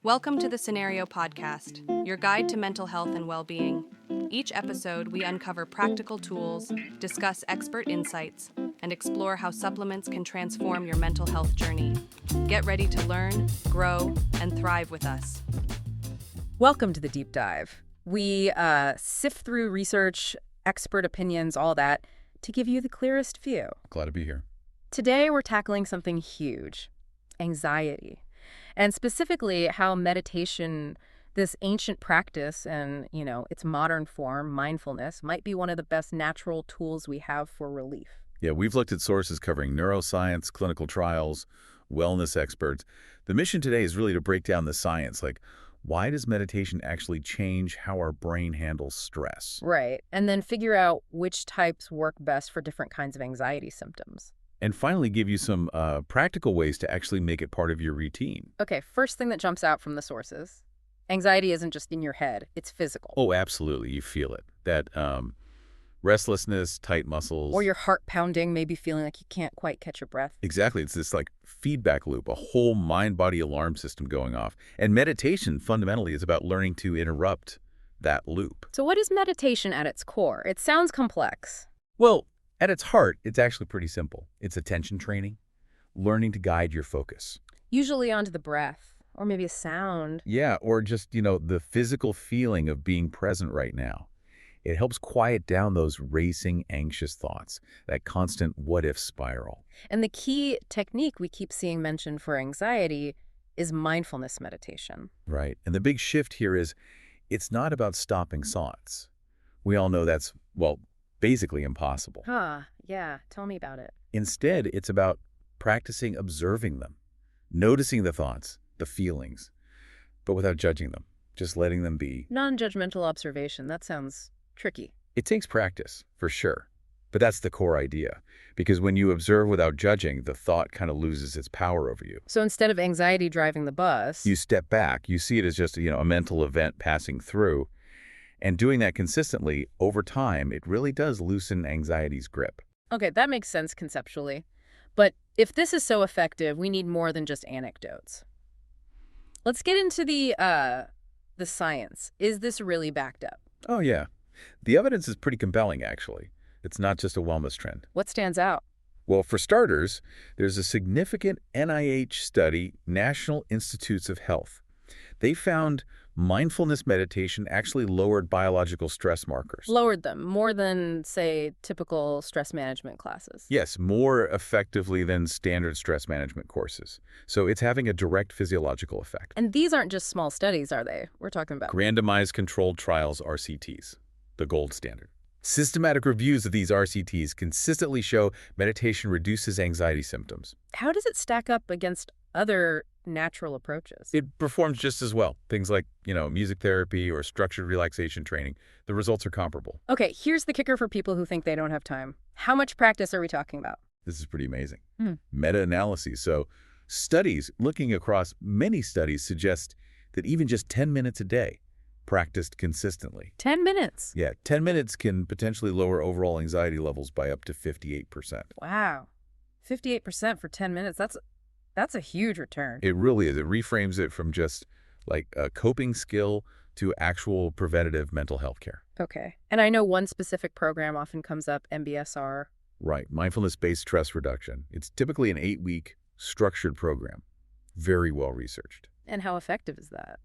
Welcome to the Scenario Podcast, your guide to mental health and well-being. Each episode, we uncover practical tools, discuss expert insights, and explore how supplements can transform your mental health journey. Get ready to learn, grow, and thrive with us. Welcome to the deep dive. We sift through research, expert opinions, all that, to give you the clearest view. Glad to be here. Today, we're tackling something huge, anxiety. And specifically how meditation, this ancient practice and, its modern form, mindfulness, might be one of the best natural tools we have for relief. Yeah, we've looked at sources covering neuroscience, clinical trials, wellness experts. The mission today is really to break down the science, like why does meditation actually change how our brain handles stress? Right. And then figure out which types work best for different kinds of anxiety symptoms. And finally, give you some practical ways to actually make it part of your routine. Okay, first thing that jumps out from the sources. Anxiety isn't just in your head, it's physical. Oh, absolutely. You feel it. That restlessness, tight muscles. Or your heart pounding, maybe feeling like you can't quite catch your breath. Exactly. It's this like feedback loop, a whole mind-body alarm system going off. And meditation fundamentally is about learning to interrupt that loop. So what is meditation at its core? It sounds complex. Well, at its heart, it's actually pretty simple. It's attention training, learning to guide your focus. Usually onto the breath, or maybe a sound. Yeah, or just, the physical feeling of being present right now. It helps quiet down those racing, anxious thoughts, that constant what-if spiral. And the key technique we keep seeing mentioned for anxiety is mindfulness meditation. Right. And the big shift here is it's not about stopping thoughts. We all know that's, basically impossible. Yeah. Tell me about it. Instead, it's about practicing observing them, noticing the thoughts, the feelings, but without judging them, just letting them be. Non-judgmental observation. That sounds tricky. It takes practice, for sure. But that's the core idea. Because when you observe without judging, the thought kind of loses its power over you. So instead of anxiety driving the bus, You step back. You see it as just, a mental event passing through. And doing that consistently, over time, it really does loosen anxiety's grip. Okay, that makes sense conceptually. But if this is so effective, we need more than just anecdotes. Let's get into the science. Is this really backed up? Oh, yeah. The evidence is pretty compelling, actually. It's not just a wellness trend. What stands out? Well, for starters, there's a significant NIH study, National Institutes of Health. They found mindfulness meditation actually lowered biological stress markers. Lowered them more than, say, typical stress management classes. Yes, more effectively than standard stress management courses. So it's having a direct physiological effect. And these aren't just small studies, are they? We're talking about Randomized controlled trials, RCTs, the gold standard. Systematic reviews of these RCTs consistently show meditation reduces anxiety symptoms. How does it stack up against other natural approaches? It performs just as well. Things like, music therapy or structured relaxation training. The results are comparable. Okay, here's the kicker for people who think they don't have time. How much practice are we talking about? This is pretty amazing. Meta-analyses. So studies looking across many studies suggest that even just 10 minutes a day practiced consistently. 10 minutes? Yeah, 10 minutes can potentially lower overall anxiety levels by up to 58%. Wow. 58% for 10 minutes. That's a huge return. It really is. It reframes it from just like a coping skill to actual preventative mental health care. Okay. And I know one specific program often comes up, MBSR. Right. Mindfulness-based stress reduction. It's typically an 8-week structured program. Very well researched. And how effective is that?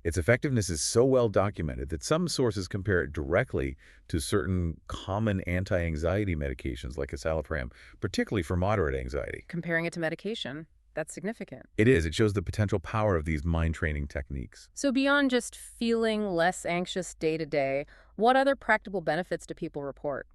Its effectiveness is so well documented that some sources compare it directly to certain common anti-anxiety medications like escitalopram, particularly for moderate anxiety. Comparing it to medication, that's significant. It is. It shows the potential power of these mind training techniques. So beyond just feeling less anxious day to day, what other practical benefits do people report?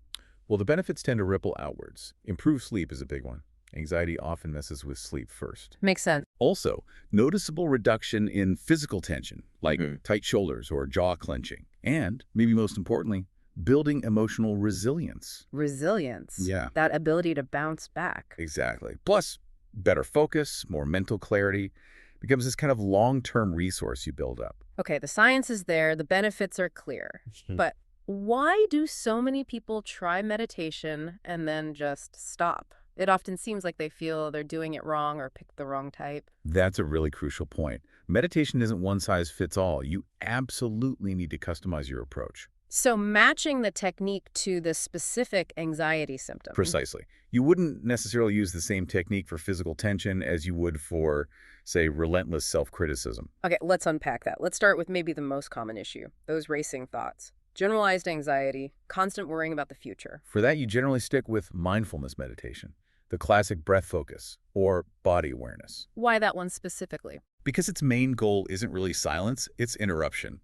Well, the benefits tend to ripple outwards. Improved sleep is a big one. Anxiety often messes with sleep first. Makes sense. Also, noticeable reduction in physical tension, like tight shoulders or jaw clenching. And, maybe most importantly, building emotional resilience. Resilience. Yeah. That ability to bounce back. Exactly. Plus, better focus, more mental clarity, becomes this kind of long-term resource you build up. Okay, the science is there, the benefits are clear. But why do so many people try meditation and then just stop? It often seems like they feel they're doing it wrong or picked the wrong type. That's a really crucial point. Meditation isn't one size fits all. You absolutely need to customize your approach. So matching the technique to the specific anxiety symptom. Precisely. You wouldn't necessarily use the same technique for physical tension as you would for, say, relentless self-criticism. Okay, let's unpack that. Let's start with maybe the most common issue, those racing thoughts. Generalized anxiety, constant worrying about the future. For that, you generally stick with mindfulness meditation, the classic breath focus, or body awareness. Why that one specifically? Because its main goal isn't really silence, it's interruption.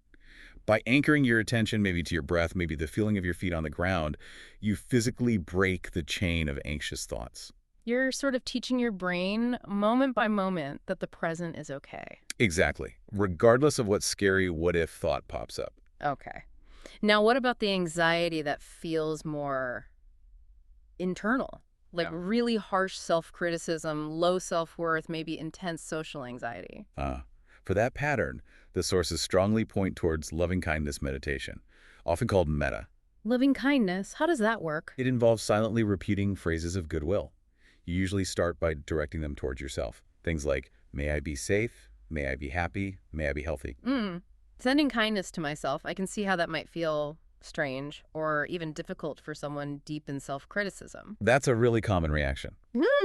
By anchoring your attention maybe to your breath, maybe the feeling of your feet on the ground, you physically break the chain of anxious thoughts. You're sort of teaching your brain, moment by moment, that the present is okay. Exactly. Regardless of what scary what-if thought pops up. Okay. Now, what about the anxiety that feels more internal? Like Yeah. really harsh self-criticism, low self-worth, maybe intense social anxiety. For that pattern, the sources strongly point towards loving-kindness meditation, often called metta. Loving kindness, how does that work? It involves silently repeating phrases of goodwill. You usually start by directing them towards yourself. Things like, may I be safe, may I be happy, may I be healthy. Sending kindness to myself, I can see how that might feel strange or even difficult for someone deep in self-criticism. That's a really common reaction.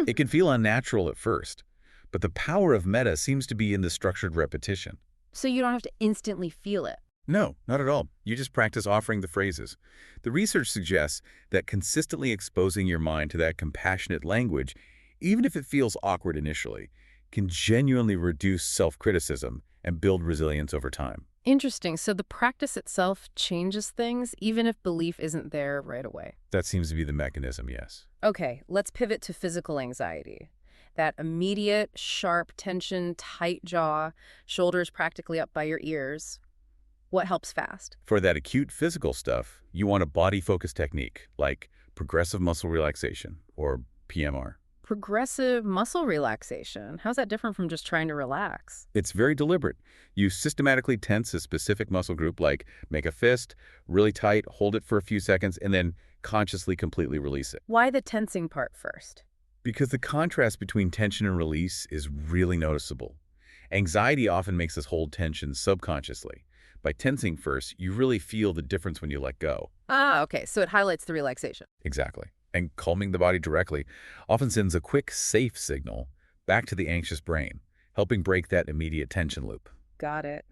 It can feel unnatural at first, but the power of metta seems to be in the structured repetition. So you don't have to instantly feel it. No, not at all. You just practice offering the phrases. The research suggests that consistently exposing your mind to that compassionate language, even if it feels awkward initially, can genuinely reduce self-criticism and build resilience over time. Interesting. So the practice itself changes things, even if belief isn't there right away. That seems to be the mechanism, yes. Okay, let's pivot to physical anxiety. That immediate, sharp tension, tight jaw, shoulders practically up by your ears. What helps fast? For that acute physical stuff, you want a body-focused technique, like progressive muscle relaxation, or PMR. Progressive muscle relaxation. How's that different from just trying to relax? It's very deliberate. You systematically tense a specific muscle group, like make a fist, really tight, hold it for a few seconds, and then consciously completely release it. Why the tensing part first? Because the contrast between tension and release is really noticeable. Anxiety often makes us hold tension subconsciously. By tensing first, you really feel the difference when you let go. Okay, so it highlights the relaxation. Exactly. And calming the body directly often sends a quick, safe signal back to the anxious brain, helping break that immediate tension loop. Got it.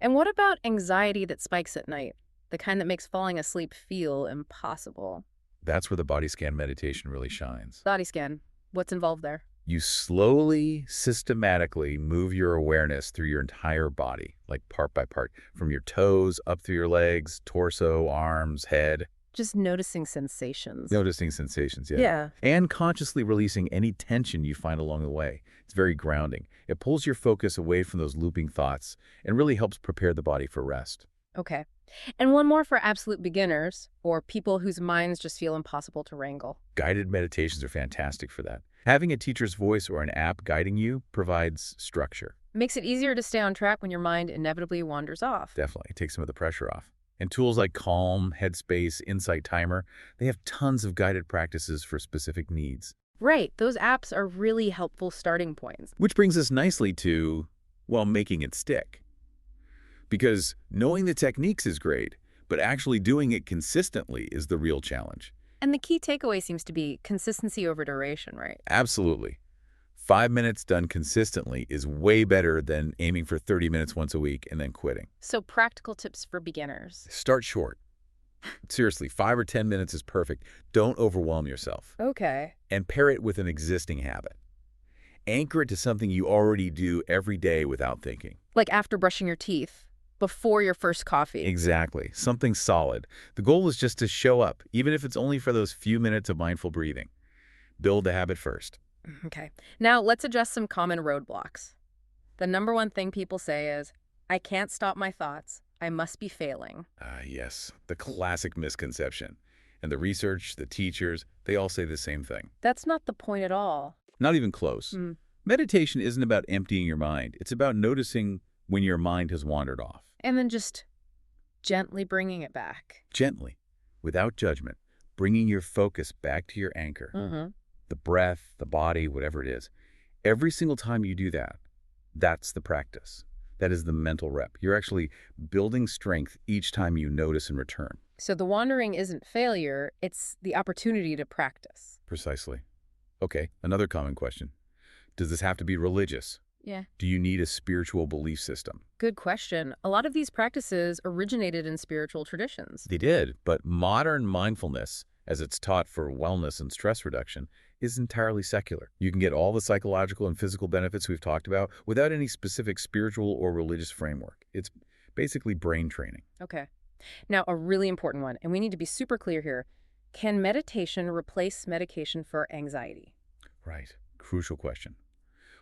And what about anxiety that spikes at night? The kind that makes falling asleep feel impossible. That's where the body scan meditation really shines. Body scan. What's involved there? You slowly, systematically move your awareness through your entire body, like part by part, from your toes up through your legs, torso, arms, head. Just noticing sensations. Noticing sensations, yeah. Yeah. And consciously releasing any tension you find along the way. It's very grounding. It pulls your focus away from those looping thoughts and really helps prepare the body for rest. Okay. And one more for absolute beginners or people whose minds just feel impossible to wrangle. Guided meditations are fantastic for that. Having a teacher's voice or an app guiding you provides structure. Makes it easier to stay on track when your mind inevitably wanders off. Definitely. It takes some of the pressure off. And tools like Calm, Headspace, Insight Timer, they have tons of guided practices for specific needs. Right. Those apps are really helpful starting points. Which brings us nicely to, well, making it stick. Because knowing the techniques is great, but actually doing it consistently is the real challenge. And the key takeaway seems to be consistency over duration, right? Absolutely. 5 minutes done consistently is way better than aiming for 30 minutes once a week and then quitting. So practical tips for beginners. Start short. Seriously, 5 or 10 minutes is perfect. Don't overwhelm yourself. Okay. And pair it with an existing habit. Anchor it to something you already do every day without thinking. Like after brushing your teeth, before your first coffee. Exactly. Something solid. The goal is just to show up, even if it's only for those few minutes of mindful breathing. Build the habit first. Okay. Now let's address some common roadblocks. The number one thing people say is, I can't stop my thoughts. I must be failing. Yes, the classic misconception. And the research, the teachers, they all say the same thing. That's not the point at all. Not even close. Meditation isn't about emptying your mind. It's about noticing when your mind has wandered off. And then just gently bringing it back. Gently, without judgment, bringing your focus back to your anchor. The breath, the body, whatever it is. Every single time you do that, that's the practice. That is the mental rep. You're actually building strength each time you notice and return. So the wandering isn't failure, it's the opportunity to practice. Precisely. Okay, another common question. Does this have to be religious? Yeah. Do you need a spiritual belief system? Good question. A lot of these practices originated in spiritual traditions. They did, but modern mindfulness, as it's taught for wellness and stress reduction, is entirely secular. You can get all the psychological and physical benefits we've talked about without any specific spiritual or religious framework. It's basically brain training. Okay. Now, a really important one, and we need to be super clear here. Can meditation replace medication for anxiety? Right. Crucial question.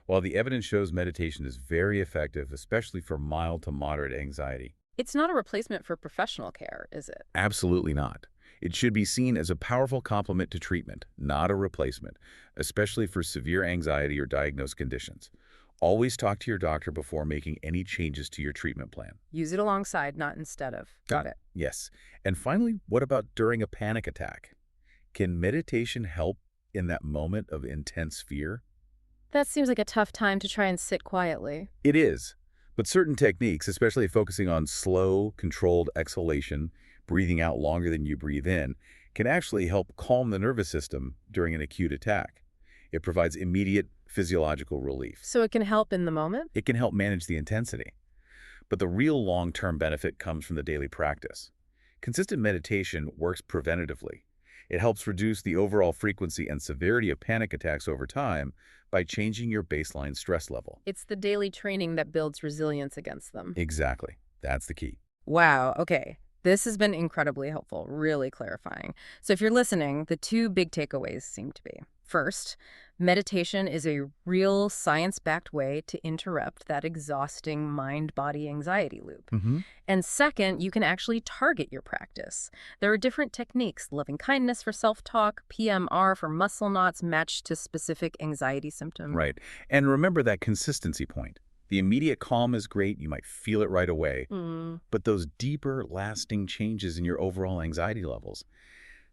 While the evidence shows meditation is very effective, especially for mild to moderate anxiety, It's not a replacement for professional care, is it? absolutely not. It should be seen as a powerful complement to treatment, not a replacement, especially for severe anxiety or diagnosed conditions. Always talk to your doctor before making any changes to your treatment plan. Use it alongside, not instead of. Got it. Yes. And finally, what about during a panic attack? Can meditation help in that moment of intense fear? That seems like a tough time to try and sit quietly. It is. But certain techniques, especially focusing on slow, controlled exhalation, breathing out longer than you breathe in, can actually help calm the nervous system during an acute attack. It provides immediate physiological relief. So it can help in the moment? It can help manage the intensity. But the real long-term benefit comes from the daily practice. Consistent meditation works preventatively. It helps reduce the overall frequency and severity of panic attacks over time by changing your baseline stress level. It's the daily training that builds resilience against them. Exactly. That's the key. Wow, okay. This has been incredibly helpful, really clarifying. So if you're listening, the two big takeaways seem to be. First, meditation is a real science-backed way to interrupt that exhausting mind-body anxiety loop. And second, you can actually target your practice. There are different techniques, loving kindness for self-talk, PMR for muscle knots matched to specific anxiety symptoms. Right. And remember that consistency point. The immediate calm is great. You might feel it right away. But those deeper, lasting changes in your overall anxiety levels,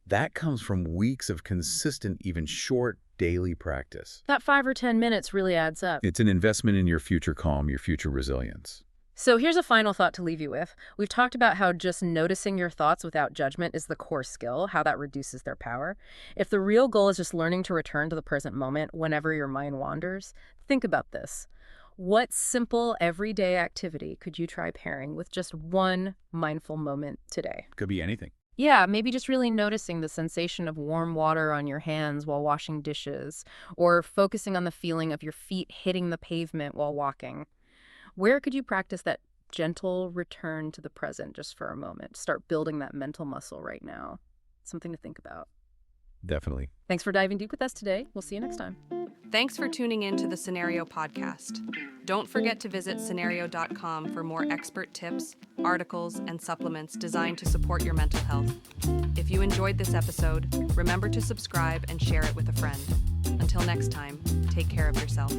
that comes from weeks of consistent, even short, daily practice. That 5 or 10 minutes really adds up. It's an investment in your future calm, your future resilience. So here's a final thought to leave you with. We've talked about how just noticing your thoughts without judgment is the core skill, how that reduces their power. If the real goal is just learning to return to the present moment whenever your mind wanders, think about this. What simple, everyday activity could you try pairing with just one mindful moment today? Could be anything. Yeah, maybe just really noticing the sensation of warm water on your hands while washing dishes, or focusing on the feeling of your feet hitting the pavement while walking. Where could you practice that gentle return to the present just for a moment? Start building that mental muscle right now. Something to think about. Definitely. Thanks for diving deep with us today. We'll see you next time. Thanks for tuning in to the Scenario Podcast. Don't forget to visit scenario.com for more expert tips, articles, and supplements designed to support your mental health. If you enjoyed this episode, remember to subscribe and share it with a friend. Until next time, take care of yourself.